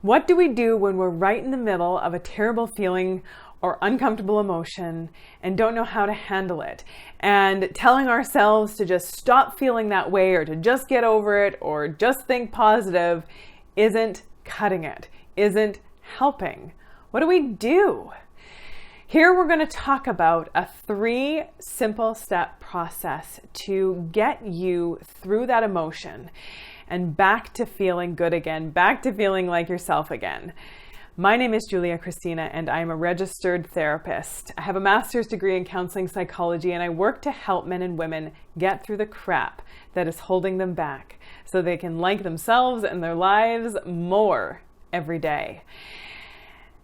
What do we do when we're right in the middle of a terrible feeling or uncomfortable emotion and don't know how to handle it? And telling ourselves to just stop feeling that way or to just get over it or just think positive isn't cutting it, isn't helping. What do we do? Here we're going to talk about a 3 simple step process to get you through that emotion and back to feeling good again, back to feeling like yourself again. My name is Julia Christina and I am a registered therapist. I have a master's degree in counseling psychology and I work to help men and women get through the crap that is holding them back so they can like themselves and their lives more every day.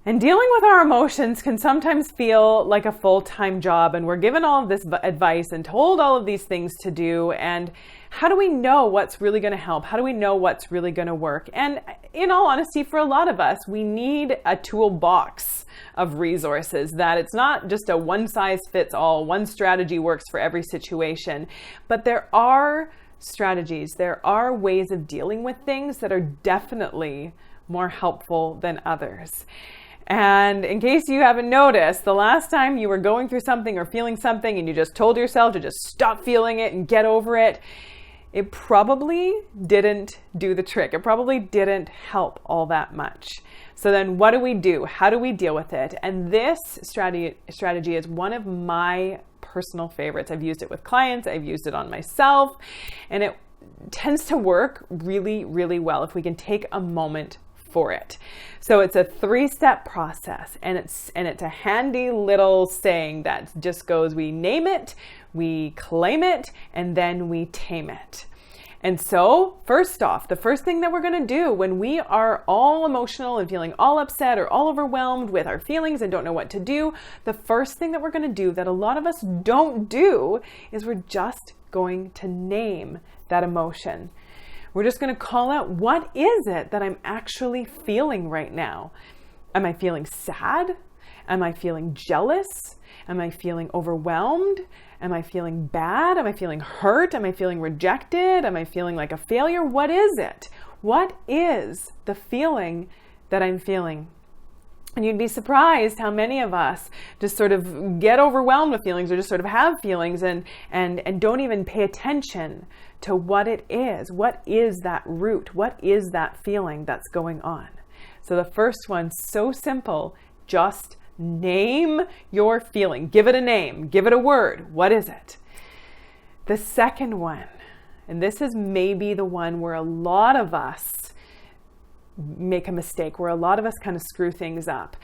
And dealing with our emotions can sometimes feel like a full-time job, and we're given all of this advice and told all of these things to do. And how do we know what's really going to help? How do we know what's really going to work? And in all honesty, for a lot of us, we need a toolbox of resources, that it's not just a one-size-fits-all, one strategy works for every situation. But there are strategies, there are ways of dealing with things that are definitely more helpful than others. And in case you haven't noticed, the last time you were going through something or feeling something and you just told yourself to just stop feeling it and get over it, it probably didn't do the trick. It probably didn't help all that much. So then what do we do? How do we deal with it? And this strategy is one of my personal favorites. I've used it with clients. I've used it on myself. And it tends to work really, really well if we can take a moment for it. So it's a 3-step process, and it's a handy little saying that just goes: we name it, we claim it, and then we tame it. And so first off, the first thing that we're going to do when we are all emotional and feeling all upset or all overwhelmed with our feelings and don't know what to do, the first thing that we're going to do that a lot of us don't do is we're just going to name that emotion. We're just going to call out, what is it that I'm actually feeling right now? Am I feeling sad? Am I feeling jealous? Am I feeling overwhelmed? Am I feeling bad? Am I feeling hurt? Am I feeling rejected? Am I feeling like a failure? What is it? What is the feeling that I'm feeling? And you'd be surprised how many of us just sort of get overwhelmed with feelings or just sort of have feelings and don't even pay attention to what it is. What is that root? What is that feeling that's going on? So the first one, so simple, just name your feeling. Give it a name. Give it a word. What is it? The second one, and this is maybe the one where a lot of us make a mistake, where a lot of us kind of screw things up.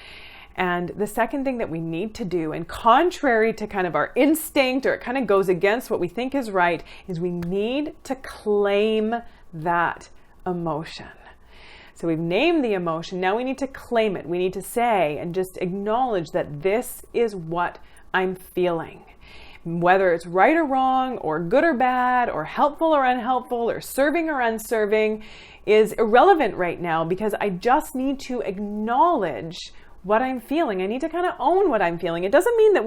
And the second thing that we need to do, and contrary to kind of our instinct, or it kind of goes against what we think is right, is we need to claim that emotion. So we've named the emotion. Now we need to claim it. We need to say and just acknowledge that this is what I'm feeling. Whether it's right or wrong, or good or bad, or helpful or unhelpful, or serving or unserving, is irrelevant right now, because I just need to acknowledge what I'm feeling. I need to kind of own what I'm feeling. It doesn't mean that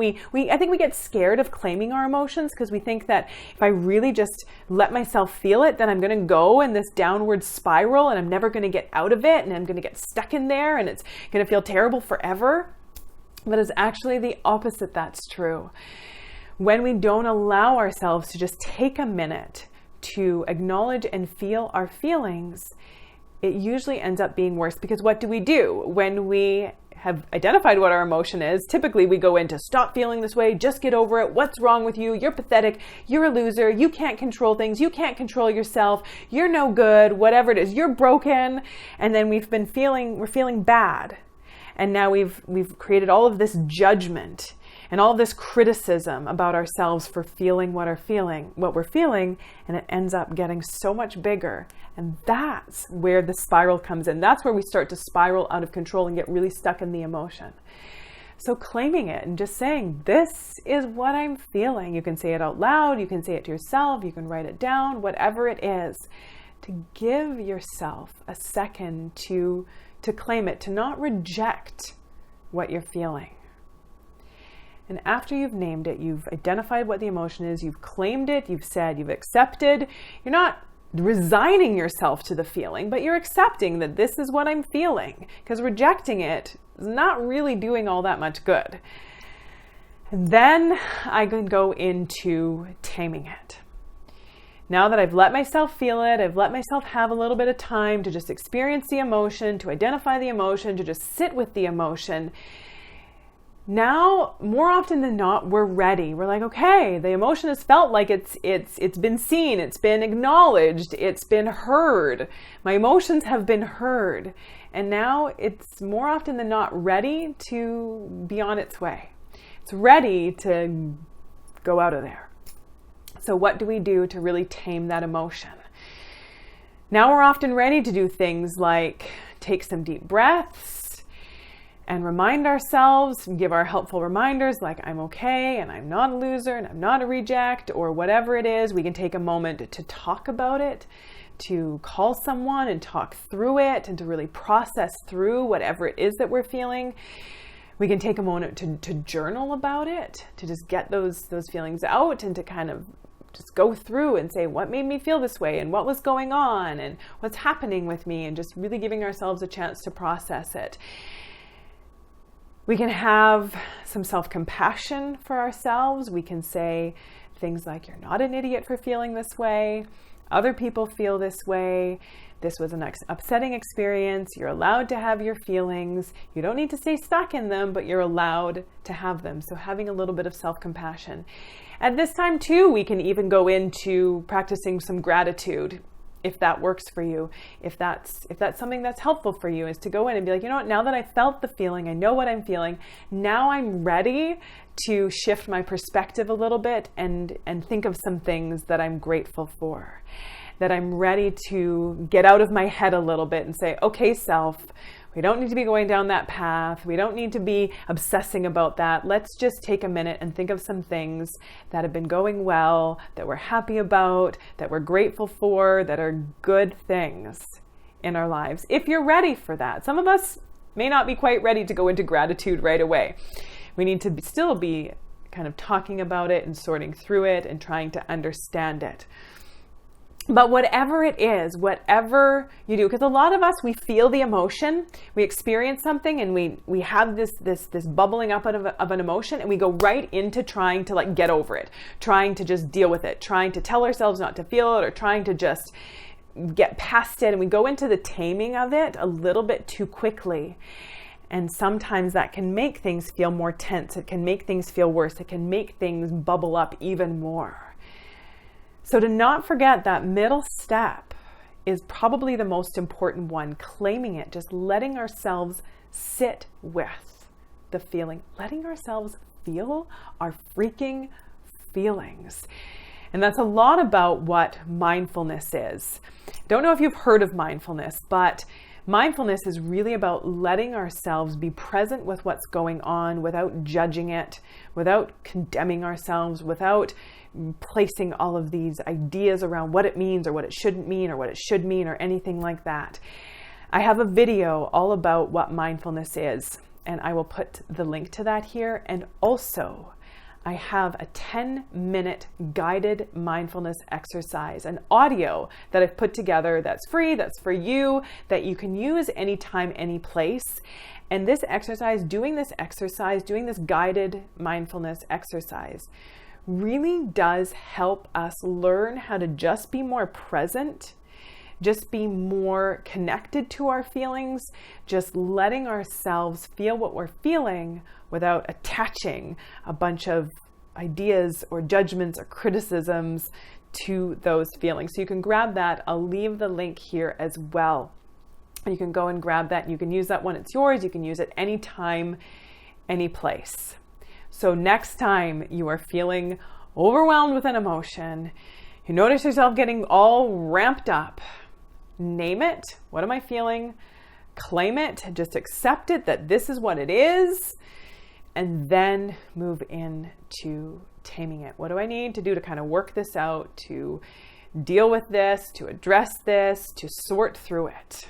I think we get scared of claiming our emotions because we think that if I really just let myself feel it, then I'm going to go in this downward spiral and I'm never going to get out of it, and I'm going to get stuck in there and it's going to feel terrible forever. But it's actually the opposite that's true. When we don't allow ourselves to just take a minute to acknowledge and feel our feelings, it usually ends up being worse, because what do? When we have identified what our emotion is, typically we go into stop feeling this way, just get over it, what's wrong with you, you're pathetic, you're a loser, you can't control things, you can't control yourself, you're no good, whatever it is, you're broken. And then we're feeling bad. And now we've created all of this judgment and all this criticism about ourselves for feeling what we're feeling, and it ends up getting so much bigger. And that's where the spiral comes in. That's where we start to spiral out of control and get really stuck in the emotion. So claiming it and just saying, this is what I'm feeling. You can say it out loud, you can say it to yourself, you can write it down, whatever it is, to give yourself a second to claim it, to not reject what you're feeling. And after you've named it, you've identified what the emotion is, you've claimed it, you've said, you've accepted, you're not resigning yourself to the feeling, but you're accepting that this is what I'm feeling, because rejecting it is not really doing all that much good. And then I can go into taming it. Now that I've let myself feel it, I've let myself have a little bit of time to just experience the emotion, to identify the emotion, to just sit with the emotion. Now, more often than not, we're ready. We're like, okay, the emotion has felt like it's been seen, it's been acknowledged, it's been heard. My emotions have been heard. And now it's more often than not ready to be on its way. It's ready to go out of there. So what do we do to really tame that emotion? Now we're often ready to do things like take some deep breaths and remind ourselves and give our helpful reminders like I'm okay and I'm not a loser and I'm not a reject or whatever it is. We can take a moment to talk about it, to call someone and talk through it and to really process through whatever it is that we're feeling. We can take a moment to journal about it, to just get those feelings out and to kind of just go through and say what made me feel this way and what was going on and what's happening with me, and just really giving ourselves a chance to process it. We can have some self-compassion for ourselves. We can say things like, you're not an idiot for feeling this way. Other people feel this way. This was an upsetting experience. You're allowed to have your feelings. You don't need to stay stuck in them, but you're allowed to have them. So having a little bit of self-compassion. At this time too, we can even go into practicing some gratitude, if that works for you. If that's something that's helpful for you, is to go in and be like, you know what, now that I felt the feeling, I know what I'm feeling, now I'm ready to shift my perspective a little bit and think of some things that I'm grateful for. That I'm ready to get out of my head a little bit and say, okay, self, we don't need to be going down that path. We don't need to be obsessing about that. Let's just take a minute and think of some things that have been going well, that we're happy about, that we're grateful for, that are good things in our lives. If you're ready for that. Some of us may not be quite ready to go into gratitude right away. We need to still be kind of talking about it and sorting through it and trying to understand it. But whatever it is, whatever you do, because a lot of us, we feel the emotion, we experience something, and we have this bubbling up of an emotion, and we go right into trying to get over it, trying to just deal with it, trying to tell ourselves not to feel it, or trying to just get past it. And we go into the taming of it a little bit too quickly. And sometimes that can make things feel more tense. It can make things feel worse. It can make things bubble up even more. So to not forget, that middle step is probably the most important one, claiming it, just letting ourselves sit with the feeling, letting ourselves feel our freaking feelings. And that's a lot about what mindfulness is. Don't know if you've heard of mindfulness, but mindfulness is really about letting ourselves be present with what's going on without judging it, without condemning ourselves, without placing all of these ideas around what it means or what it shouldn't mean or what it should mean or anything like that. I have a video all about what mindfulness is, and I will put the link to that here. And also, I have a 10-minute guided mindfulness exercise, an audio that I've put together that's free, that's for you, that you can use anytime, any place. And this exercise, doing this guided mindfulness exercise, really does help us learn how to just be more present, just be more connected to our feelings, just letting ourselves feel what we're feeling without attaching a bunch of ideas or judgments or criticisms to those feelings. So you can grab that. I'll leave the link here as well. You can go and grab that. You can use that when it's yours. You can use it anytime, any place. So next time you are feeling overwhelmed with an emotion, you notice yourself getting all ramped up, name it. What am I feeling? Claim it. Just accept it, that this is what it is. And then move into taming it. What do I need to do to kind of work this out, to deal with this, to address this, to sort through it?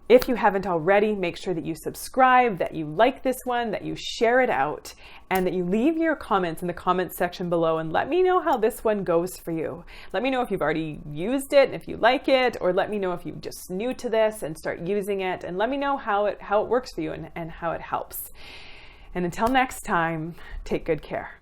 If you haven't already, make sure that you subscribe, that you like this one, that you share it out, and that you leave your comments in the comments section below and let me know how this one goes for you. Let me know if you've already used it and if you like it, or let me know if you're just new to this and start using it, and let me know how it works for you and how it helps. And until next time, take good care.